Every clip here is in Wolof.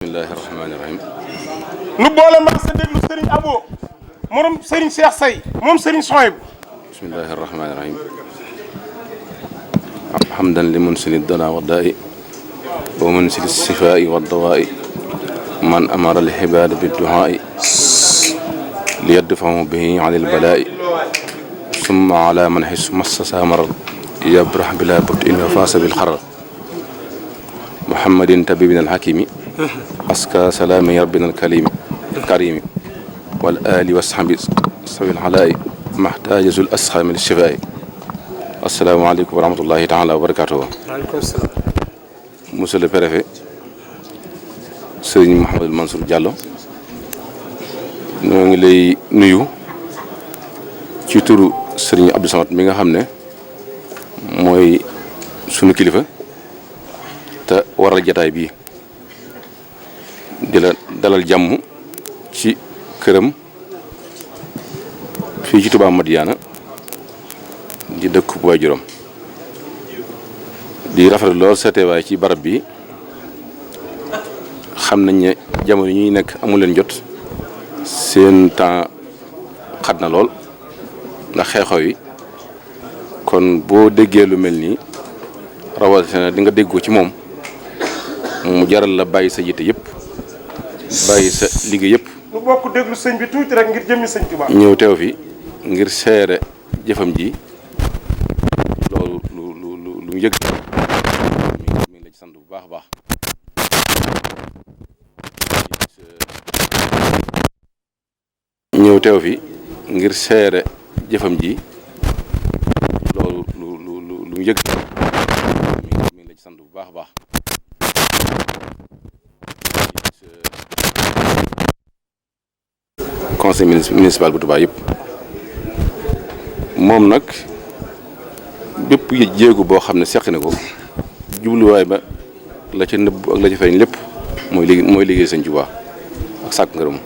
bismillahi rahmaani rahim. nu boole maa sa déglu Serigne Abo moom Serigne Cheikh Say moom Serigne Souhaïbou. bismillahi rahmaani rahim. hamdan li munsili dana wa daa'i wa munsili sifaa'i wa dawaa'i man amara al ibaada bi duhaa'i li yadfahu bihi anil balaa'i summa ala man hisu massa saamara yabrah bila butin wa faasa bil xarar muhammadin tabibina alxakimi aska salaami rabbina alkarimi wal ali wa sahbi sawi alxalaa'i maxtaajazul asxaami lishifaa'i. asalaamaaleykum wa rahmatullahi taala wa barakatuhu. waaleykum salaam. monsieur le préfet sëriñ Mouhamadou Mansour Diallo ñoo ngi lay nuyu ci turu sëriñ Abdou Samad mi nga xam ne mooy sunu kilifa te waral jataay bii di la dalal jàmm ci këram fii ci Touba Madiyana di dëkk bu waajuram di rafetlu lool sa teewaay ci barab bi xam nañ ne jamono yi ñuy nekk amul leen jot seen temps xat na lool ndax xew-xew yi kon boo déggee lu mel nii rawatina di nga déggoo ci moom mu jaral la bàyyi sa yitte yëpp bàyyi sa liggéey yëpp. nu bokk déglu sëñ bi tuuti rek ngir jëmmi sëñ Tuubaa. ñëw teew fi ngir seere jëfam ji loolu lu mu yëg mi ngi la ci sant bu baax a baax. ñëw teew fi ngir seere jëfam ji loolu lu mu yëg mi ngi la ci sant bu baax a baax. conseil municipal bu Touba yëpp moom nag bépp jéego boo xam ne seq na ko jubluwaay ba la ca nëbb ak la ca feeñ lépp mooy liggéey Sëñ Touba ak sàkk ngërëm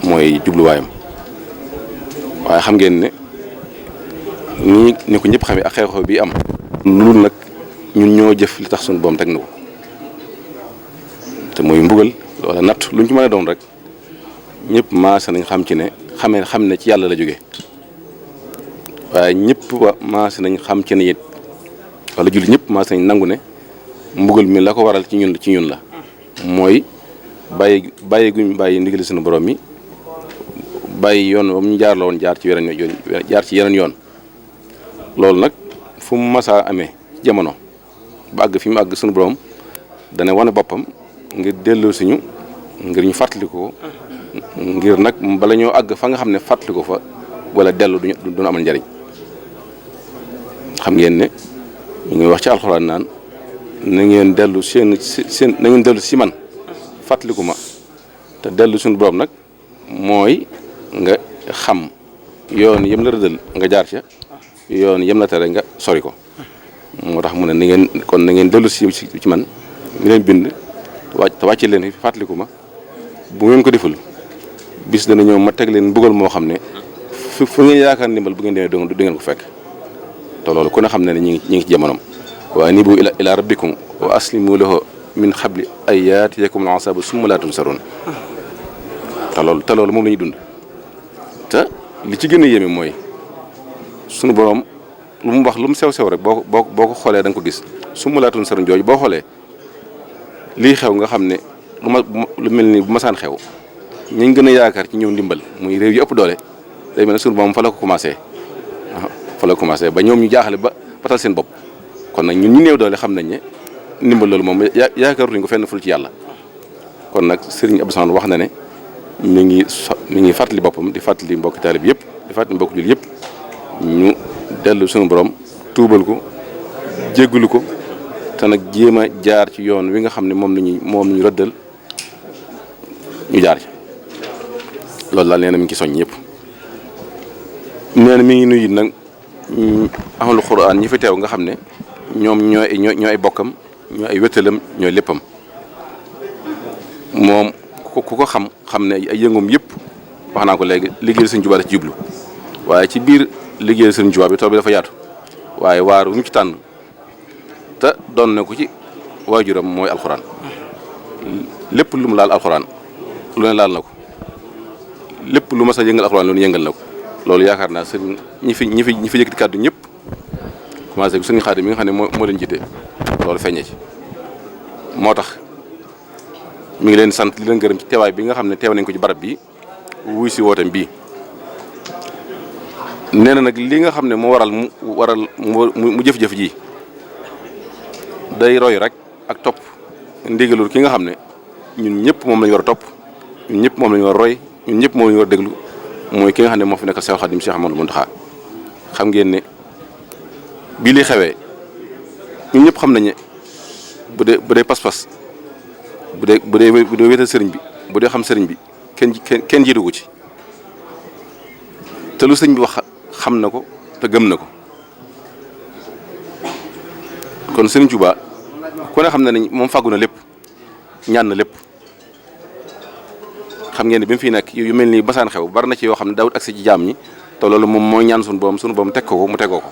mooy jubluwaayam. waaye xam ngeen ne ni ko ñëpp xamee ak xew-xew bi am loolu nag ñun ñoo jëf li tax suñu boom teg na ko te mooy mbugal wala natt luñ ci mën a doon rek ñëpp maase nañ xam ci ne xam ne ci yàlla la jóge waaye ñëpp maase nañ xam ci ne it wala julli ñëpp maase nañ nangu ne mbugal mi la ko waral ci ñun la mooy bàyyi guñ bàyyi ndigali suñu borom mi bàyyi yoon ba mu jaar la woon jaar ci yeneen yoon loolu nag fu mu masaa amee jamono ba àgg fi mu àgg suñu borom dana wane boppam ngir delloo suñu ngir ñu fàttali ko ngir nag bala ñoo àgg fa nga xam ne fàttali ko fa wala dellu duñu amal njariñ. xam ngeen ne ñu ngi wax ci alxuraan naan na ngeen dellu na ngeen dellu si man fàttaliku ma te dellu suñu borom nag mooy nga xam yoon yëm la rëddal nga jaar ca yoon yëm la tere nga sori ko moo tax mu ne na ngeen dellu si ci man mi leen bind te wàcce leen fàttaliku ma bu ngeen ko deful bis dana ñëw ma teg leen mbugal moo xam ne fu ngeen yaakaar ndimbal bu ngeen demee du ngeen ko fekk te loolu ku ne xam ne ne ñi ngi ci jamonoom wa anibu ila rabbikum wa aslimu lahu min xabli ay yaatiyakum al asabu summa laa tunsaroon te loolu moom la ñuy dund te li ci gën a yéeme mooy sunu borom lu mu wax lu mu sew rek boo ko xoolee da nga ko gis summa laa tunsaroon jooju boo xoolee lii xew nga xam ne lu mel ni bu masaan xew ñu gën a yaakaar ci ñëw ndimbal muy réew yi ëpp doole day mel ne sunu borom fa la ko commencé ba ñoom ñu jaaxale ba patal seen bopp kon nag ñun ñu néew doole xam nañ ne ndimbal loolu moom yaakaaruñu ko fenn ful ci yàlla kon nag Serigne Abdou Samad wax na ne mi ngi fàttali boppam di fàttali mbokki taalib yëpp di fàttali mbokki jul yëpp ñu dellu sunu borom tuubal ko jéggalu ko te nag jéem a jaar ci yoon wi nga xam ne moom lañu rëddal ñu jaar ci loolu daal nee na mi ngi ci soññ ñëpp. nee na mi ngi nuyu nag ahlu Quraan ñi fi teew nga xam ne ñoom ñooy ay bokkam ñooy ay wéttalam ñooy léppam moom ku ko xam ne ay yëngoom yëpp wax naa ko léegi liggéeyal Sëñ Tuubaa ci jublu waaye ci biir liggéeyal Sëñ Tuubaa bi tool bi dafa yaatu waaye waar wu mu ci tànn te doon na ko ci waajuram mooy alxuraan lépp lu mu laal alxuraan lu ne laal na ko lépp lu mas a yëngal alxuraan loolu yëngal na ko loolu yaakaar naa sëriñ ñi fi yëkkati kàddu ñëpp commencé ko sëriñ Xaadim mi nga xam ne moo leen jiite loolu feeñee ci moo tax mi ngi leen sant li leen gërëm ci teewaay bi nga xam ne teew nañ ko ci barab bi wuy si wooteem bii nee na nag li nga xam ne moo waral mu jëf-jëf ji day roy rek ak topp ndigalul ki nga xam ne ñun ñëpp moom lañu war a topp ñun ñëpp moom lañu war a roy ñun ñëpp moom lañu war a déglu mooy ki nga xam ne moo fi nekk Seex Xaadim Cheikh Ahmadou Mountakha xam ngeen ne bii li xewee ñun ñëpp xam nañ ne bu dee pas-pas bu dee wéetal sëriñ bi bu dee xam sëriñ bi kenn jiitu ko ci te lu sëriñ bi wax xam na ko te gëm na ko kon sëriñ Tuubaa ku ne xam na ne moom fàggu na lépp ñaan na lépp xam ngeen ne bi mu fiy nekk yu mel nii basaan xew bari na ci yoo xam ne daawut agsi ci jaam ñi te loolu moom mooy ñaan suñu boom teg ko mu tegoo ko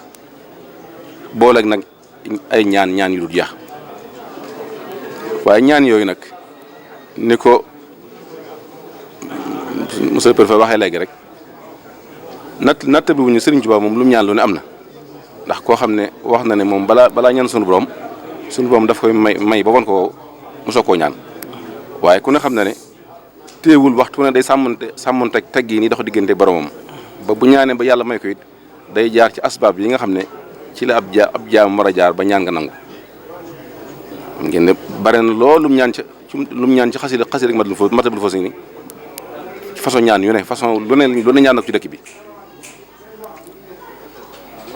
booleeg nag ay ñaan yu dul jeex waaye ñaan yooyu nag ni ko monsieur le préfet waxee léegi rek natt bi wuñu Sëriñ Tuubaa moom lu mu ñaan lu ne am na ndax koo xam ne wax na ne moom balaa ñaan suñu borom daf koy may ba won ko mosoo koo ñaan waaye ku ne xam na ne téewul waxtu ne day sàmmonte teggi ni dox diggante boromam ba bu ñaanee ba yàlla may ko it day jaar ci asbaab yi nga xam ne ci la ab jaam war a jaar ba ñaan nga nangu ngeen ne bare na loolu lu mu ñaan ci xasida rek Matlabul Fawzayni façon ñaan yu ne façon lu ne ñaan na ko ci dëkk bi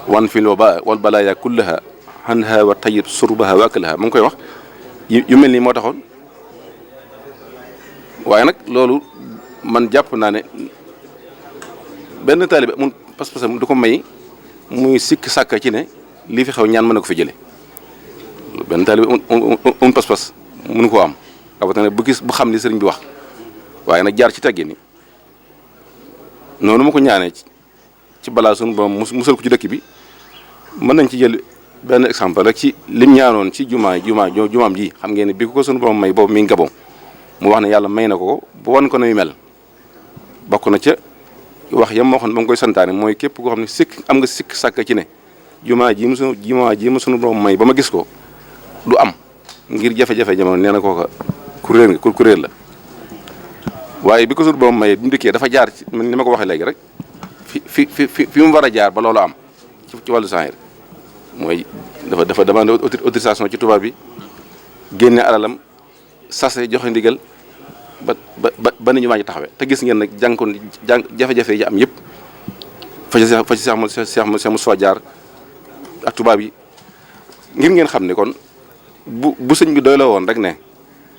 wan fil wal balaaya kullaha anha wa tayyib surbaha wa aklaha mu ngi koy wax yu mel nii moo taxoon waaye nag loolu man jàpp naa ne benn taalibe mun pas-pasam du ko may muy sikk sàkka ci ne lii fi xew ñaan mën na ko fi jële benn taalibe un pas-pas mënu koo am rawatina bu xam li sëriñ bi wax waaye nag jaar ci teggin ni noonu ma ko ñaanee ci balaa suñu borom musal ko ci dëkk bi mën nañ ci jël benn exemple rek ci lim ñaanoon ci jumaam ji xam ngeen ne bi ko suñu borom may boobu mi ngi Gabon mu wax ne yàlla may na ko bu wan ko na muy mel bokk na ca wax yam moo xam ne ba nga koy santaane mooy képp koo xam ne am nga sikk sàkk ci ne jumaa ji ma sunu borom may ba ma gis ko du am ngir jafe-jafe jamono nee na kooka ku réer la waaye bi ko sunu borom may bi mu dikkee dafa jaar ci ni ma ko waxee léegi rek fi mu war a jaar ba loolu am ci wàllu saahir mooy dafa demandé autorisation ci tubaab bi génne alalam sase joxe ndigal ba ni ñu wàññi taxawee te gis ngeen nag jafe-jafe yi am yëpp fa ci Cheikh Moussa jaar ak tubaab yi ngir ngeen xam ne kon bu sëñ bi doy la woon rek ne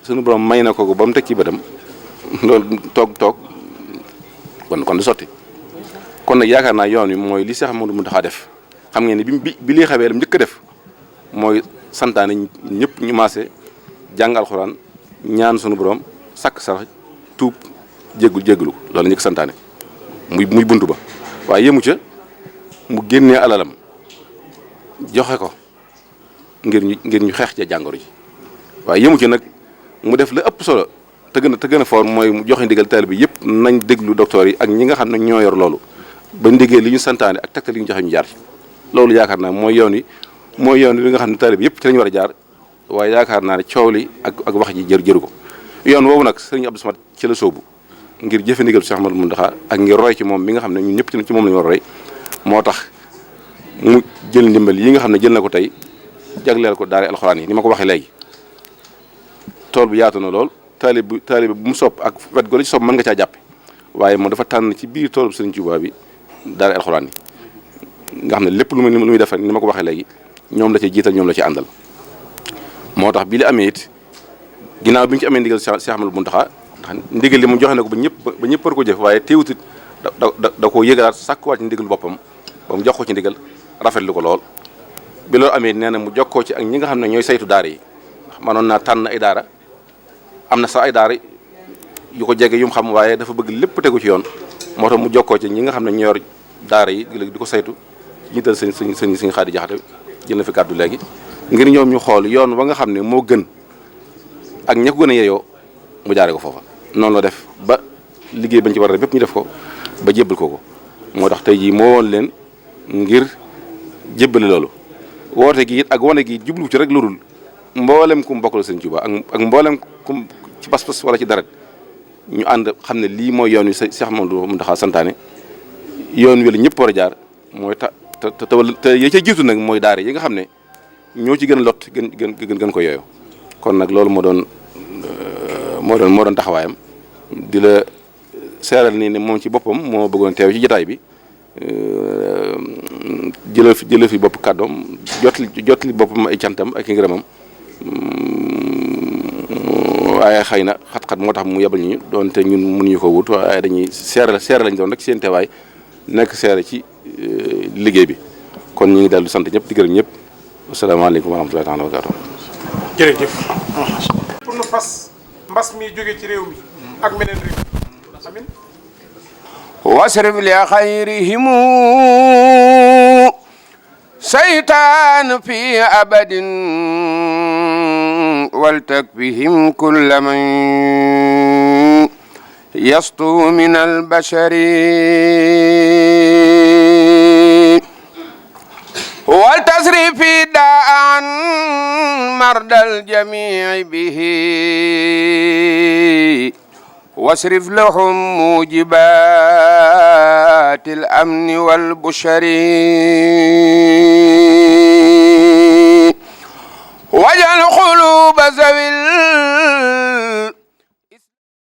suñu borom may na ko ba mu teg ci bëtam loolu toog kon du sotti kon nag yaakaar naa yoon wi mooy li Cheikh Ahmadou Mountakha def xam ngeen ne bi lii xewee lam njëkk a def mooy santaane ñëpp ñu maase jàng alxuraan ñaan sunu borom sakk sarax tuub jéggulu loolu njëkk santaane muy buntu ba waaye yemu ca mu génnee alalam joxe ko ngir ñu xeex ca jàngoro ji waaye yemu ca nag mu def la ëpp solo te gën a fort mooy mu joxe ndigal taalibe bi yëpp nañ déglu docteur yi ak ñi nga xam ne ñoo yor loolu ba ndigee li ñu santaane ak tegtal li ñu joxe ñu jaar ci loolu yaakaar naa mooy yoon wi nga xam ne taalibe bi yëpp ci lañu war a jaar waaye yaakaar naa ne coow li ak wax ji jëru ko yoon woowu nag sëriñ Abdou Samad ci la soobu ngir jëfe ndigal Cheikh Ahmadou Mountakha ak ngir roy ci moom mi nga xam ne ñun ñëpp ci moom la ñu war a roy moo tax mu jël ndimbal yi nga xam ne jël na ko tey jagleel ko daara alxuraan yi ni ma ko waxee léegi tool bi yaatu na lool taalibe bu mu sopp ak wet go la ci sopp mën nga caa jàppe waaye moom dafa tànn ci biir toolu Sëriñ Tuubaa bi daara alxuraan yi nga xam ne lépp lu muy def ni ma ko waxee léegi ñoom la ci jiital ñoom la ci àndal moo tax bi li amee it ginnaaw bi ñu ci amee ndigal Cheikh Ahmadou Mountakha ndax ndigal li mu joxe na ko ba ñëpp war ko jëf waaye teewut it da koo yëgalaat sàkkuwaat ci ndigal boppam ba mu jox ko ci ndigal rafetlu ko lool bi loolu amee nee na mu jokkoo ci ak ñi nga xam ne ñooy saytu daara yi ndax mënoon naa tànn ay daara am na sax ay daara yu ko jege yu mu xam waaye dafa bëgg lépp tegu ci yoon moo tax mu jokkoo ci ñi nga xam ne ñoo yor daara yi di ko saytu jiital sëñ Xaadi Jaxate jël na fi kàddu léegi ngir ñoom ñu xool yoon wa nga xam ne moo gën ak ña ko gën a yeyoo mu jaare ko foofa noonu la def ba liggéey bañ ci war a def bépp ñu def ko ba jébbal ko moo tax tey jii moo woon leen ngir jébbale loolu woote gi it ak wane gi jublu ci rek lu dul mboolem ku mbokk la Sëriñ Tuubaa ak mboolem ku ci pas-pas wala ci dara ñu ànd xam ne lii mooy yoon wi Seex Mamadu Muntaxa santaane yoon wi la ñëpp war a jaar mooy te ya ca jiitu nag mooy daara yi nga xam ne ñoo ci gën a lot gën ko yooyu kon nag loolu moo doon taxawaayam di la seeral ni ne moom ci boppam moo bëggoon teew ci jotaay bi jëlal fi bopp kàddoom jotli boppam ay cantam ak i ngërëmam waaye xëy na xat-xat moo tax mu yebal ñu doonte ñun mënuñu ko wut waaye dañuy seere lañ doon rek seen teewaay nekk seere ci liggéey bi kon ñu ngi dellu sant ñëpp di gërëm ñëpp asalaamaaleykum wa rahmatullahi taala wa barakaatu. jërëjëf. pour nu fas mbas mi jóge ci réew mi ak meneen réew amin wasrif li xayrihim saytaan fi abadin waltakfihim kulla man yastu min albashari waltasrif fi daan mardal jamii bihi wasrif lahum mujibatil amni wal bushari wajal quluba zawil